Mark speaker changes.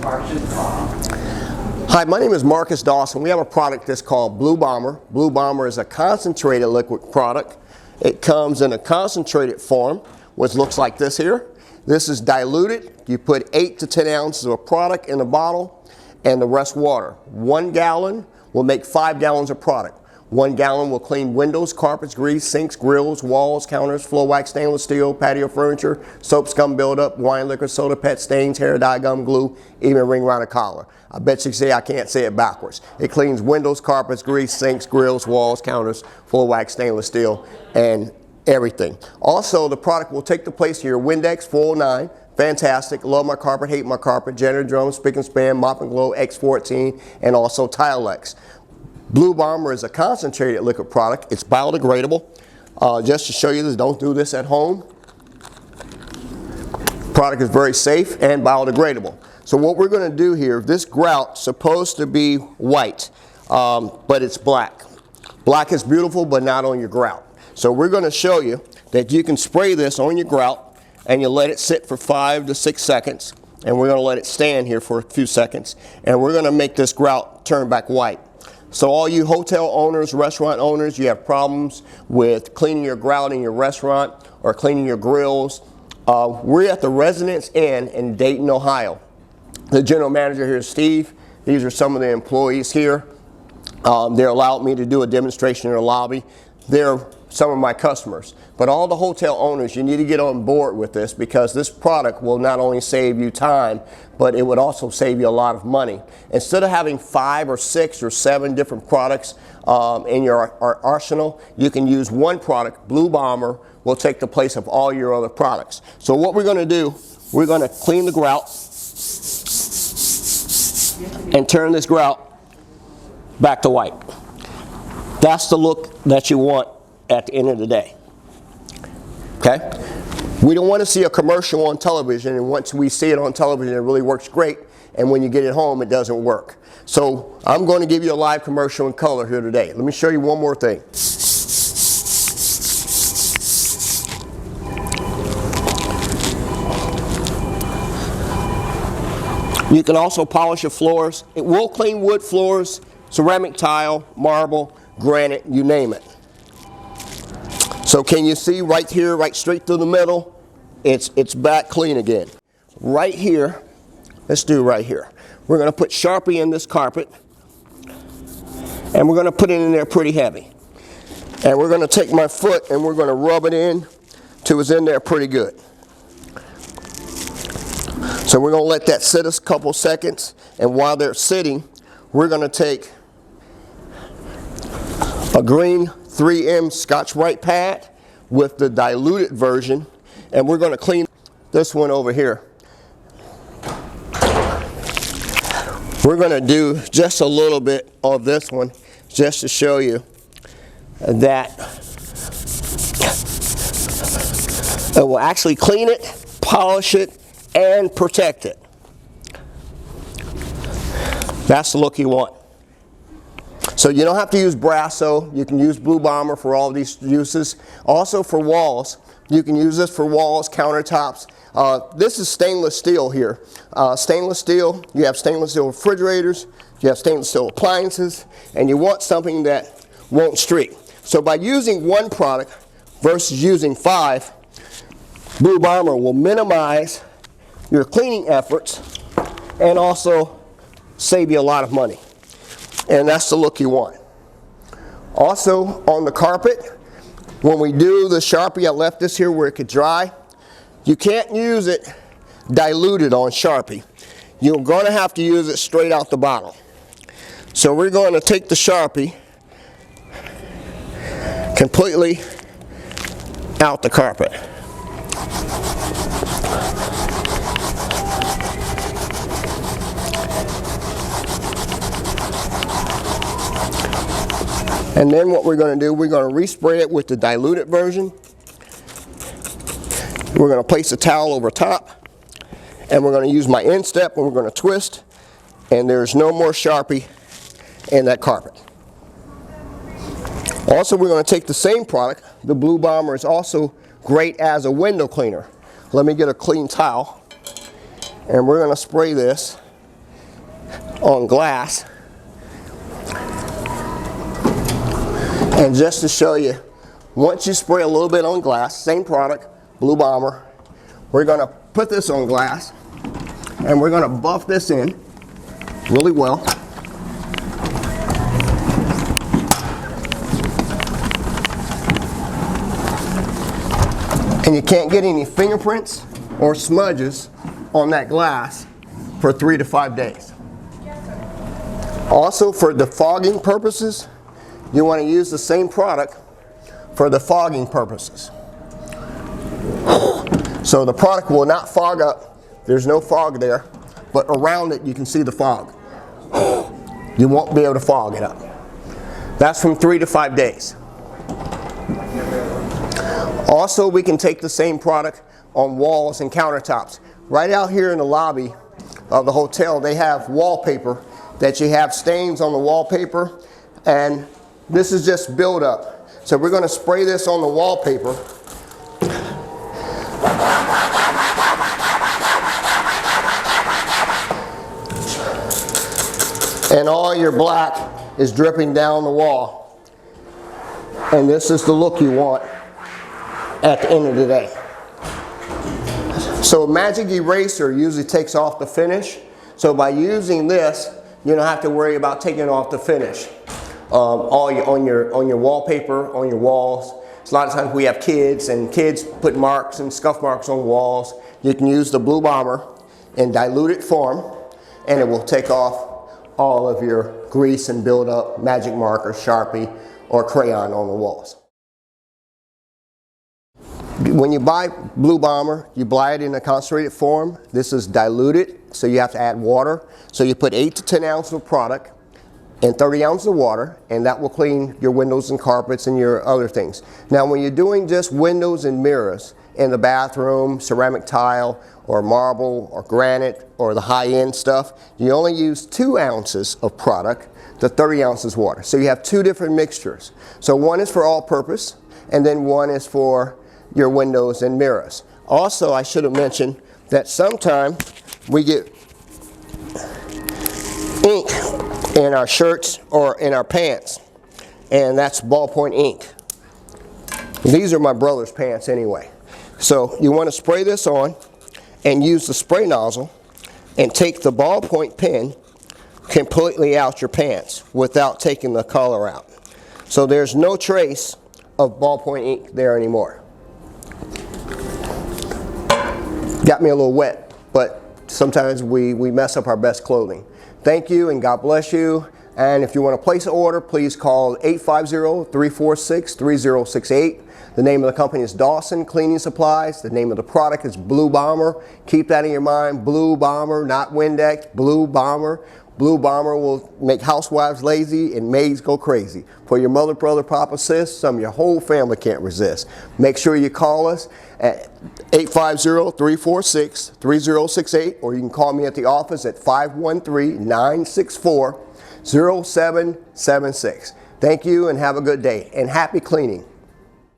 Speaker 1: Hi, my name is Marcus Dawson. We have a product that's called Blue Bomber. Blue Bomber is a concentrated liquid product. It comes in a concentrated form, which looks like this here. This is diluted. You put 8 to 10 ounces of a product in a bottle and the rest water. 1 gallon will make 5 gallons of product. 1 gallon will clean windows, carpets, grease, sinks, grills, walls, counters, floor wax, stainless steel, patio furniture, soap, scum buildup, wine, liquor, soda, pet stains, hair dye, gum, glue, even ring around a collar. I bet you say I can't say it backwards. It cleans windows, carpets, grease, sinks, grills, walls, counters, floor wax, stainless steel, and everything. Also, the product will take the place of your Windex 409. Fantastic. Love my carpet, hate my carpet. Janitor drum, spick and span, mop and glow, X14, and also Tilex. Blue Bomber is a concentrated liquid product. It's biodegradable. Just to show you this, don't do this at home. Product is very safe and biodegradable. So what we're going to do here, this grout's supposed to be white, but it's black. Black is beautiful, but not on your grout. So we're going to show you that you can spray this on your grout and you let it sit for 5 to 6 seconds. And we're going to let it stand here for a few seconds. And we're going to make this grout turn back white. So all you hotel owners, restaurant owners, you have problems with cleaning your grout in your restaurant or cleaning your grills. We're at the Residence Inn in Dayton, Ohio. The general manager here is Steve. These are some of the employees here. They allowed me to do a demonstration in the lobby. They're some of my customers. But all the hotel owners, you need to get on board with this because this product will not only save you time, but it would also save you a lot of money. Instead of having 5 or 6 or 7 different products in your arsenal, you can use one product. Blue Bomber will take the place of all your other products. So what we're going to do, we're going to clean the grout and turn this grout back to white. That's the look that you want at the end of the day. Okay? We don't want to see a commercial on television, and once we see it on television, it really works great, and when you get it home, it doesn't work. So I'm going to give you a live commercial in color here today. Let me show you one more thing. You can also polish your floors. It will clean wood floors, ceramic tile, marble, granite, you name it. So can you see right here, right straight through the middle, it's back clean again. Right here, let's do right here. We're going to put Sharpie in this carpet, and we're going to put it in there pretty heavy. And we're going to take my foot and we're going to rub it in till it's in there pretty good. So we're going to let that sit a couple seconds, and while they're sitting, we're going to take a green 3M Scotch-Brite pad with the diluted version, and we're going to clean this one over here. We're going to do just a little bit of this one just to show you that it will actually clean it, polish it, and protect it. That's the look you want. So you don't have to use Brasso. You can use Blue Bomber for all these uses. Also for walls, you can use this for walls, countertops. This is stainless steel here. Stainless steel, you have stainless steel refrigerators, you have stainless steel appliances, and you want something that won't streak. So by using one product versus using 5, Blue Bomber will minimize your cleaning efforts and also save you a lot of money. And that's the look you want. Also on the carpet, when we do the Sharpie, I left this here where it could dry. You can't use it diluted on Sharpie. You're going to have to use it straight out the bottle. So we're going to take the Sharpie completely out the carpet. And then what we're going to do, we're going to respray it with the diluted version. We're going to place a towel over top, and we're going to use my end step, and we're going to twist, and there's no more Sharpie in that carpet. Also, we're going to take the same product. The Blue Bomber is also great as a window cleaner. Let me get a clean towel, and we're going to spray this on glass. And just to show you, once you spray a little bit on glass, same product, Blue Bomber, we're going to put this on glass and we're going to buff this in really well. And you can't get any fingerprints or smudges on that glass for 3 to 5 days. Also, for defogging purposes, you want to use the same product for the fogging purposes. So the product will not fog up. There's no fog there, but around it you can see the fog. You won't be able to fog it up. That's from 3 to 5 days. Also, we can take the same product on walls and countertops. Right out here in the lobby of the hotel, they have wallpaper that you have stains on the wallpaper, and this is just buildup. So we're going to spray this on the wallpaper. And all your black is dripping down the wall. And this is the look you want at the end of the day. So a magic eraser usually takes off the finish. So by using this, you don't have to worry about taking off the finish. On your wallpaper, on your walls. So a lot of times we have kids, and kids put marks and scuff marks on walls. You can use the Blue Bomber in diluted form, and it will take off all of your grease and build up magic marker, Sharpie, or crayon on the walls. When you buy Blue Bomber, you buy it in a concentrated form. This is diluted, so you have to add water. So you put 8 to 10 ounces of product and 30 ounces of water, and that will clean your windows and carpets and your other things. Now when you're doing just windows and mirrors in the bathroom, ceramic tile or marble or granite or the high-end stuff, you only use 2 ounces of product to 30 ounces water. So you have 2 different mixtures. So one is for all purpose, and then one is for your windows and mirrors. Also, I should have mentioned that sometimes we get ink in our shirts or in our pants, and that's ballpoint ink. These are my brother's pants anyway. So you want to spray this on and use the spray nozzle and take the ballpoint pen completely out your pants without taking the color out. So there's no trace of ballpoint ink there anymore. Got me a little wet, but sometimes we mess up our best clothing. Thank you and God bless you. And if you want to place an order, please call 850-346-3068. The name of the company is Dawson Cleaning Supplies. The name of the product is Blue Bomber. Keep that in your mind. Blue Bomber, not Windex. Blue Bomber. Blue Bomber will make housewives lazy and maids go crazy. For your mother, brother, papa, sis, some of your whole family can't resist. Make sure you call us at 850-346-3068, or you can call me at the office at 513-964-0776. Thank you and have a good day, and happy cleaning.